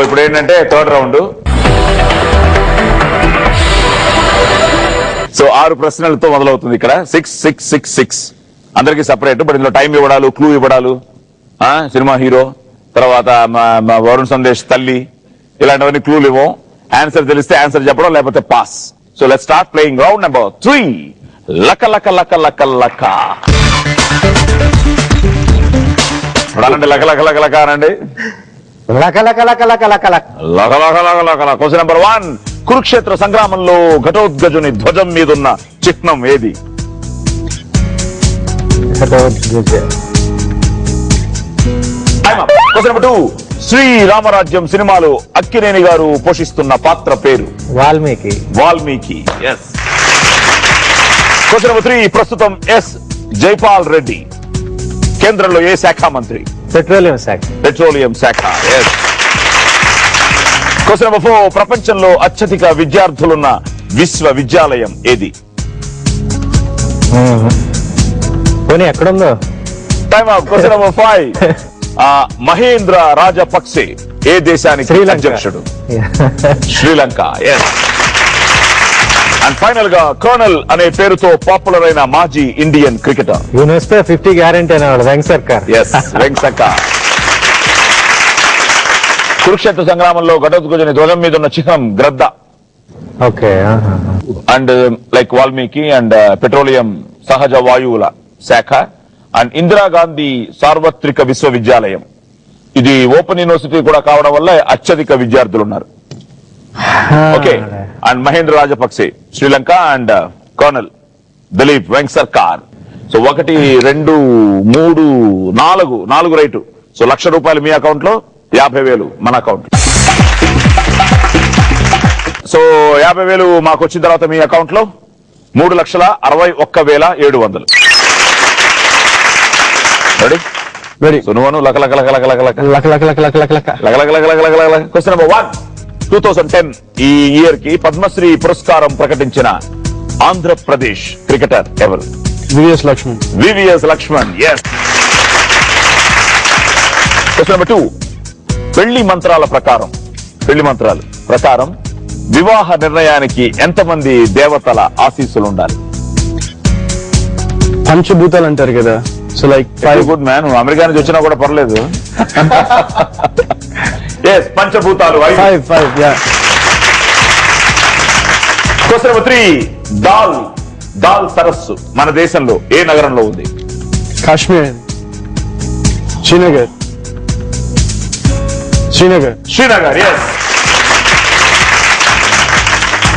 ఇప్పుడు ఏంటంటే third round. So 6 ప్రశ్నలతో మొదలవుతుంది ఇక్కడ. 6 6 6 6 అందరికి సపరేట్. బట్ ఇందులో టైం ఇవ్వడాలు, క్లూ ఇవ్వడాలు, సినిమా హీరో, తర్వాత మా వరుణ్ సందేశ్ తల్లి, ఇలాంటివన్నీ క్లూలు ఇవ్వం. ఆన్సర్ తెలిస్తే ఆన్సర్ చెప్పడం, లేకపోతే pass. So let's start playing round number 3. లక లక లక లక లక అనండి. లక లక లక లక అనండి. లక లక లక లక లక లక లక లక లక లక లక. Question number 1. కురుక్షేత్ర సంగ్రామంలో ఘటోత్కచుని ధ్వజం మీదున్న చిహ్నం ఏది? Question number 2. శ్రీరామరాజ్యం సినిమాలో అక్కినేని గారు పోషిస్తున్న పాత్ర పేరు? Valmiki. Valmiki. Yes. Question number 3. ప్రస్తుతం ఎస్ జైపాల్ రెడ్డి కేంద్రంలో ఏ శాఖ మంత్రి? పెట్రోలియం శాఖ. పెట్రోలియం శాఖ. ఎస్. Question number 4. ప్రపంచంలో అత్యధిక విద్యార్థులున్న విశ్వవిద్యాలయం ఏది? పోనీ ఎక్కడుందో? Time out. Question number 5. Mahendra Rajapakse ఏ దేశానికి అధ్యక్షుడు? శ్రీలంక. ఎస్. అండ్ ఫైనల్ గా కర్నల్ అనే పేరుతో పాపులర్ అయిన మాజీ ఇండియన్ క్రికెటర్? యూనివర్సిటీ 50 గ్యారంటీ అనేవాడు వెంకట్ సర్కార్. ఎస్, వెంకట్ సర్కార్. కురుక్షేత్ర సంగ్రామంలో ఘటోత్కచుని ధ్వజం మీద ఉన్న చిహ్నం గ్రద్ద. Okay. And like Valmiki and petroleum సహజ వాయువుల శాఖ అండ్ ఇందిరాగాంధీ సార్వత్రిక విశ్వవిద్యాలయం. ఇది ఓపెన్ యూనివర్సిటీ కూడా కావడం వల్ల అత్యధిక విద్యార్థులు ఉన్నారు. Okay. And Mahendra Rajapakse Sri Lanka and colonel Dilip Venkat Sarkar. So 1 2 3 4 right. So ₹1,00,000 మీ అకౌంట్ లో, 50,000 మన అకౌంట్. సో 50,000 మాకు వచ్చిన తర్వాత మీ అకౌంట్ లో 3,61,700. రెడీ? రెడీ. సో నువ్వు లక లక లక లక లక లక లక లక లక లక లక లక లక లక లక లక లక లక. Question number 1. 2010 ఈ ఇయర్ కి పద్మశ్రీ పురస్కారం ప్రకటించిన ఆంధ్రప్రదేశ్ క్రికెటర్ ఎవరు? VVS Laxman. VVS Laxman. Yes. Question number 2. పెళ్లి మంత్రాల ప్రకారం వివాహ నిర్ణయానికి ఎంతమంది దేవతల ఆశీస్సులు ఉండాలి? పంచభూతాలు అంటారు కదా. So like 5. Good man. America నుంచి వచ్చినా కూడా పర్లేదు. ఎస్, పంచభూతాలు 5. Question number 3. దాల్ సరస్సు మన దేశంలో ఏ నగరంలో ఉంది? Kashmir. Srinagar. Yes.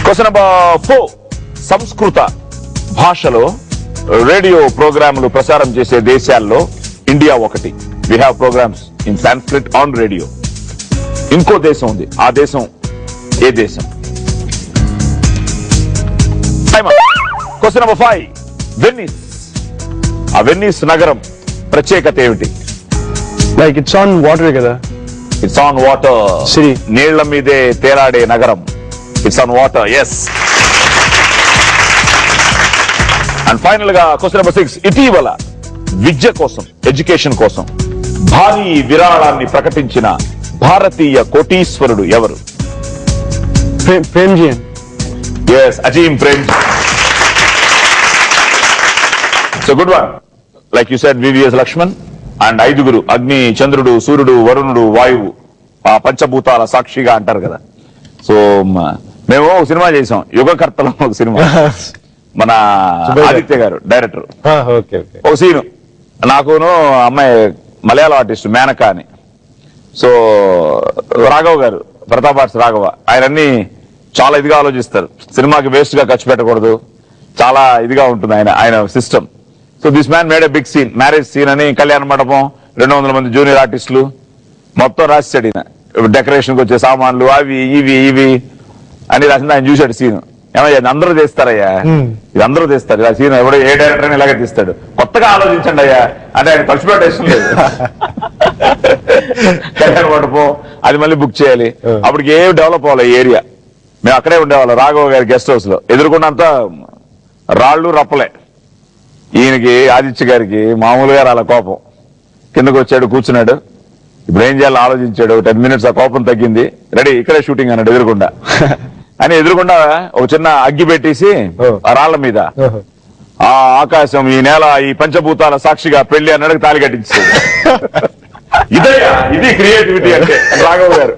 Question number 4. సంస్కృత భాషలో రేడియో ప్రోగ్రాంలు ప్రసారం చేసే దేశాల్లో ఇండియా ఒకటి. We have programs in Sanskrit on radio. ఇంకో దేశం ఉంది. ఆ దేశం ఏ దేశం? Question number 5. వెన్నీస్. ఆ వెన్నీస్ నగరం ప్రత్యేకత ఏమిటి? లైక్ ఇట్స్ ఆన్ వాటర్ కదా. It's on water. నీళ్ల మీదే తేలాడే నగరం. It's on water. Yes. And final గా క్వశ్చన్ నెంబర్ 6. ఇటీవల విద్య కోసం, ఎడ్యుకేషన్ కోసం భారీ విరాళాన్ని ప్రకటించిన భారతీయ కోటీశ్వరుడు ఎవరు? Premji. Yes, Azim Premji. So good one. Like you said VVS Laxman and 5 Agni, చంద్రుడు, సూర్యుడు, వరుణుడు, వాయువు, ఆ పంచభూతాల సాక్షిగా అంటారు కదా. సో మేము ఒక సినిమా చేసాం, యుగకర్తలో ఒక సినిమా. మన ఆదిత్య గారు డైరెక్టర్. ఒక సీను నాకును అమ్మాయి మలయాళం ఆర్టిస్ట్ మేనక అని. సో రాఘవ్ గారు, ప్రతాప్ ఆర్ట్స్ రాఘవ, ఆయనన్ని చాలా ఇదిగా ఆలోచిస్తారు. సినిమాకి వేస్ట్ గా ఖర్చు పెట్టకూడదు, చాలా ఇదిగా ఉంటుంది ఆయన system. So this man made a big scene, marriage scene అని. కళ్యాణ మండపం, 200 మంది జూనియర్ ఆర్టిస్టులు, మొత్తం రాసాడు ఈయన. డెకరేషన్ కి వచ్చే సామాన్లు అవి ఇవి అని రాసింది. ఆయన చూశాడు సీన్. ఏమయ్యా అందరూ తీస్తారయ్యా, ఇది అందరూ తీస్తారు ఇలా సీన్, ఎవడో ఏ డైరెక్టర్ అని ఇలాగే తీస్తాడు, కొత్తగా ఆలోచించండి అయ్యా అంటే ఆయన ఖర్చు పెట్టేస్తుంది లేదు. కళ్యాణ మండపం అది మళ్ళీ బుక్ చేయాలి. అప్పటికి ఏం డెవలప్ అవ్వాలి ఏరియా. మేము అక్కడే ఉండేవాళ్ళం రాఘవ గారి గెస్ట్ హౌస్ లో. ఎదుర్కొన్నంతా రాళ్ళు రప్పలే. ఈయనకి ఆదిత్య గారికి మామూలుగా రాల కోపం. కిందకు వచ్చాడు, కూర్చున్నాడు. ఇప్పుడు ఏం చేయాలో ఆలోచించాడు. 10 minutes ఆ కోపం తగ్గింది. రెడీ, ఇక్కడే షూటింగ్ అన్నాడు ఎదురుకుండా. అని ఎదురుకుండా ఒక చిన్న అగ్గి పెట్టేసి ఆ రాళ్ల మీద ఆ ఆకాశం, ఈ నేల, ఈ పంచభూతాల సాక్షిగా పెళ్లి అన్నాడు, తాళి కట్టించాడు. ఇదయ్యా, ఇది క్రియేటివిటీ అంటే రాఘవ్ గారు.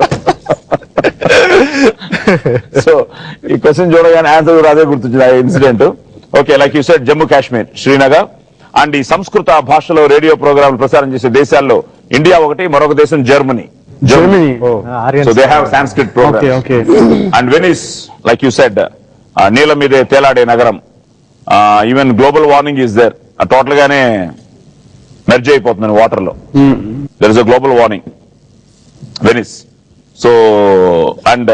సో ఈ క్వశ్చన్ చూడగానే ఆన్సర్ కూడా అదే గుర్తొచ్చింది, ఆ incident. Okay, like you said, Jammu Kashmir, Srinagar. And ఈ సంస్కృత భాషలో రేడియో ప్రోగ్రాంలు ప్రసారం చేసే దేశాల్లో ఇండియా ఒకటి, మరొక దేశం Germany. Germany. So they have Sanskrit programs. Okay. And Venice, like you said, నీల మీదే తేలాడే నగరం. Even global warming is there. Total గానే మెర్జ్ అయిపోతుంది వాటర్ లో. There is a global warming. Venice. So and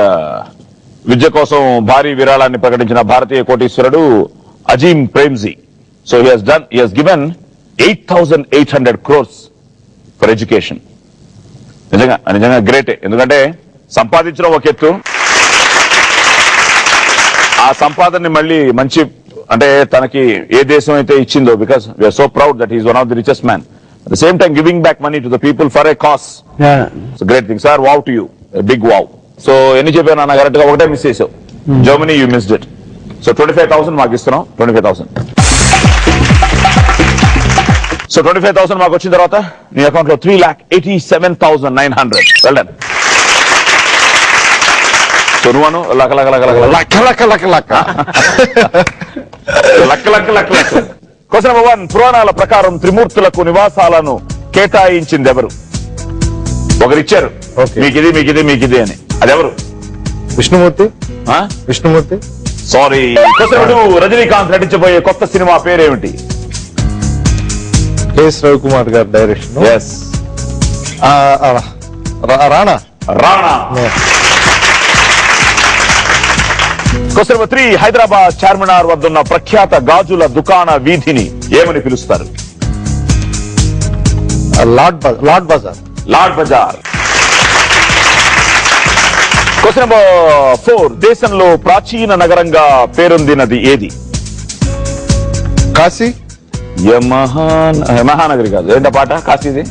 విద్య కోసం భారీ విరాళాన్ని ప్రకటించిన భారతీయ కోటీశ్వరుడు Azim Premji. So he has given 8,800 crores for education. నిజంగా గ్రేటే. ఎందుకంటే సంపాదించడం ఒక ఎత్తు, ఆ సంపాదనని మళ్ళీ మంచి అంటే తనకి ఏ దేశం అయితే ఇచ్చిందో, because we are so proud that is one of the richest man. At the same time giving back money to the people for a cause. Great thing sir. Wow to you, big wow. So ఎన్ని చెప్పాను అన్న, correct గా ఒకటే miss చేసావు. Germany you missed it. So 25,000 మాకు ఇస్తున్నాం. 25,000. So 25,000 మాకు వచ్చిన తర్వాత నీ అకౌంట్ లో 3,87,900. Well done. సో నువ్వు లక్క లక్క లక్క లక్క లక్క లక్క లక్క లక్క లక్క లక్క లక్క లక్క. Question number 1. పురాణాల ప్రకారం త్రిమూర్తులకు నివాసాలను కేటాయించింది ఎవరు? ఒకరిచ్చారు, మీకిది మీకిది మీకిది అని. అదెవరు? Vishnumurthy. Vishnumurthy. Sorry. Question number 2. Rajinikanth నటించబోయే కొత్త సినిమా పేరేమిటి? కెఎస్ రవికుమార్ గారి direction. Yes. Rana. Rana. Question number 3. Hyderabad Charminar వద్ద ఉన్న ప్రఖ్యాత గాజుల దుకాణ వీధిని ఏమని పిలుస్తారు? లార్డ్ బజార్. లార్డ్ బజార్. Question number 4. దేశంలో ప్రాచీన నగరంగా పేరొందినది ఏది? కాశీ. మహానగరి కాదు. ఏంట పాట? కాశీది.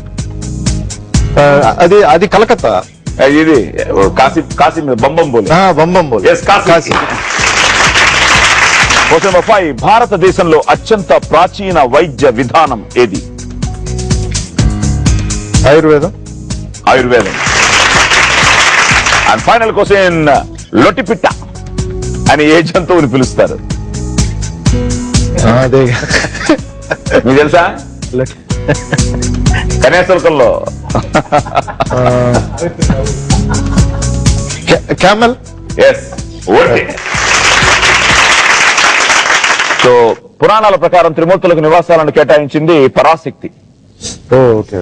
అది కలకత్తా. ఇది కాశీ మీద బంబం బోలి. బంబం బోలి. కాశీ. Question number 5. భారతదేశంలో అత్యంత ప్రాచీన వైద్య విధానం ఏది? ఆయుర్వేదం. And final question. లొటిపిట్ట అని ఏ జంతువుని పిలుస్తారు? అదే మీకు తెలుసా? కన్యాశుల్కంలో క్యామెల్. ఎస్. సో పురాణాల ప్రకారం త్రిమూర్తులకు నివాసాలను కేటాయించింది Parashakti. Okay.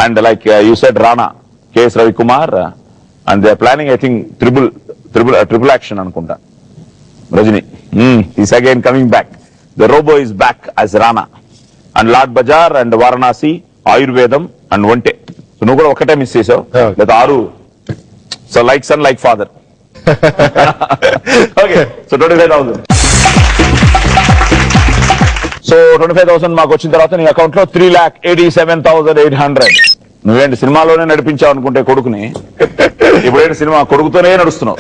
And like you said Rana, KS Ravikumar. And they are planning I think triple action అనుకుంటా. Rajini is again coming back. The robot is back as Rana. And Laad Bazaar and Varanasi, ఆయుర్వేదం అండ్ ఒంటే. సో నువ్వు కూడా ఒకటే మిస్ చేసావు, లేదా 6. So like son like father. Okay. So 25,000. So 25,000 మాకు వచ్చిన తర్వాత నీ అకౌంట్ లో 3,87,800. నువ్వేంటి సినిమాలోనే నడిపించావు అనుకుంటే కొడుకుని, ఇప్పుడేంటి సినిమా కొడుకుతోనే నడుస్తున్నావు.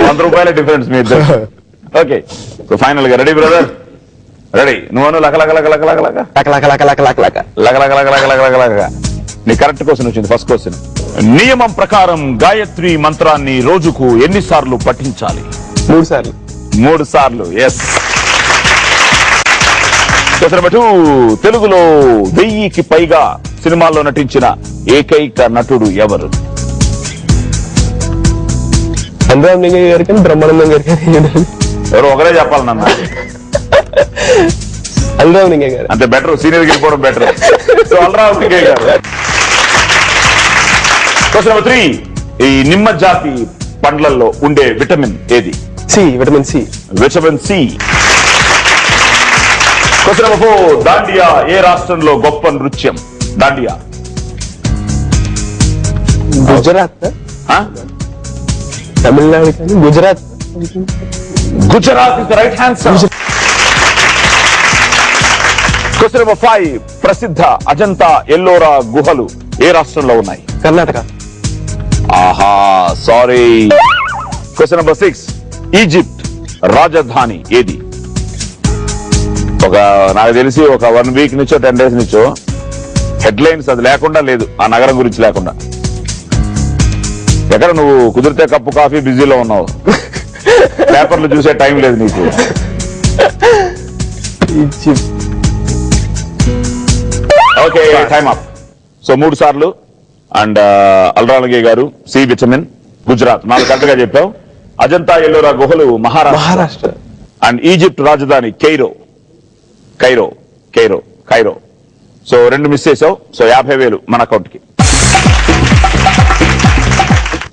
100 రూపాయల డిఫరెన్స్ మీ ఇద్దరు. ఓకే. సో ఫైనల్ గా రెడీ బ్రదర్? రెడీ. నువ్వు లక లక లక లక లక లక లక లక లక లక లక లక లక లక లక లక. నీ కరెక్ట్ క్వశ్చన్ వచ్చింది. First question. నియమం ప్రకారం గాయత్రి మంత్రాన్ని రోజుకు ఎన్నిసార్లు పఠించాలి? 3 సార్లు. 3 సార్లు. ఎస్. Question number 2. తెలుగులో 1000కి పైగా సినిమాల్లో నటించిన ఏకైక నటుడు ఎవరు? అల్రామలింగయ్య గారు కానీ బ్రహ్మానందం గారు కానీ ఎవరు ఒకరే చెప్పాలి నన్ను. అల్రామలింగయ్య గారు అంతే బెటర్. సీనియర్ కి వెళ్ళిపోవడం బెటర్. సో అల్రామలింగయ్య గారు. Question number 3. ఈ నిమ్మ జాతి పండ్లలో ఉండే విటమిన్ ఏది? Vitamin C. Vitamin C. Question number 4. Dandiya ఏ రాష్ట్రంలో గొప్ప నృత్యం? దాండియా. గుజరాత్. తమిళనాడు కానీ Gujarat. Gujarat is the right answer. Question number 5. ప్రసిద్ధ అజంతా ఎల్లోరా గుహలు ఏ రాష్ట్రంలో ఉన్నాయి? కర్ణాటక. ఆహా, సారీ. Question number 6. ఈజిప్ట్ రాజధాని ఏది? నాకు తెలిసి ఒక 1 వీక్ నుంచో 10 days నుంచో హెడ్లైన్స్ అది లేకుండా లేదు, ఆ నగరం గురించి లేకుండా. ఎక్కడ నువ్వు కుదిరితే కప్పు కాఫీ బిజీలో ఉన్నావు, పేపర్లు చూసే టైం లేదు నీకు. Egypt. Okay, time up. So 3 సార్లు. అండ్ అల్రాలగే గారు సి విటమిన్ గుజరాత్ 4 కరెక్ట్ గా చెప్పావు. అజంతా ఎల్లోరా గుహలు మహారాష్ట్ర. అండ్ ఈజిప్ట్ రాజధాని కైరో. సో 2 మిస్ చేసావు. సో 50,000 మన అకౌంట్ కి.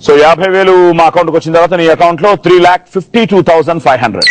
సో 50,000 మా అకౌంట్ కి వచ్చిన తర్వాత నీ అకౌంట్ లో 3,52,500.